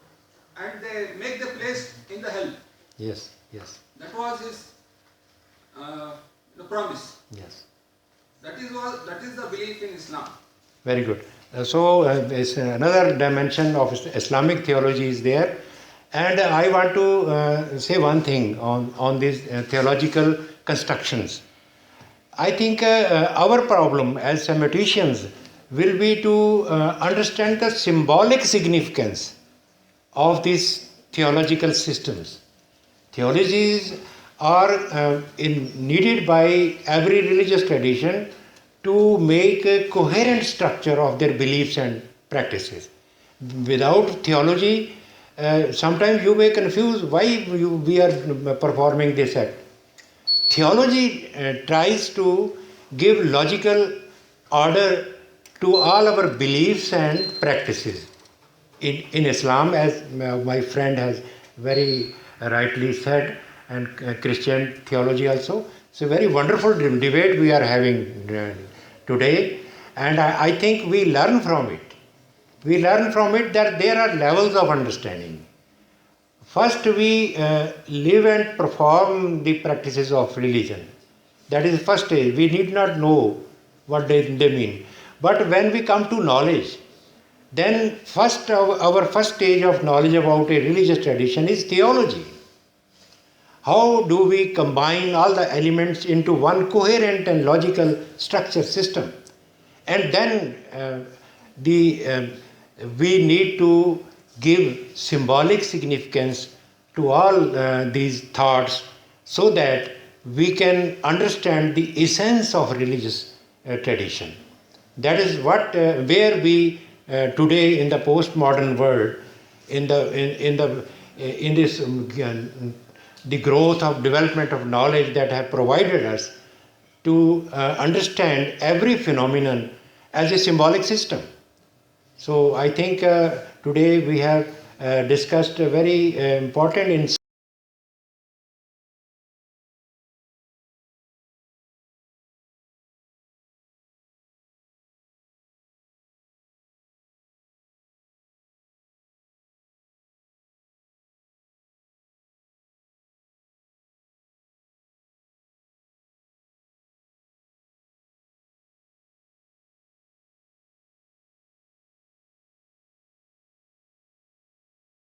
Speaker 4: and they make the place in the hell.
Speaker 1: Yes. Yes.
Speaker 4: That was his the promise.
Speaker 1: Yes.
Speaker 4: That is the belief in Islam.
Speaker 1: Very good. So there's another dimension of Islamic theology is there, and I want to say one thing on these theological constructions. I think our problem as semioticians will be to understand the symbolic significance of these theological systems. Theologies are needed by every religious tradition to make a coherent structure of their beliefs and practices. Without theology, sometimes you may confuse why we are performing this act. Theology tries to give logical order to all our beliefs and practices. In Islam, as my friend has very rightly said, and Christian theology also, it's a very wonderful debate we are having today, and I think we learn from it. We learn from it that there are levels of understanding. First, we live and perform the practices of religion. That is the first stage. We need not know what they mean. But when we come to knowledge, then our first stage of knowledge about a religious tradition is theology. How do we combine all the elements into one coherent and logical structure system? And then we need to give symbolic significance to all these thoughts so that we can understand the essence of religious tradition. That is what where we today in the postmodern world, in this the growth of development of knowledge that have provided us to understand every phenomenon as a symbolic system. So I think today we have discussed a very important insight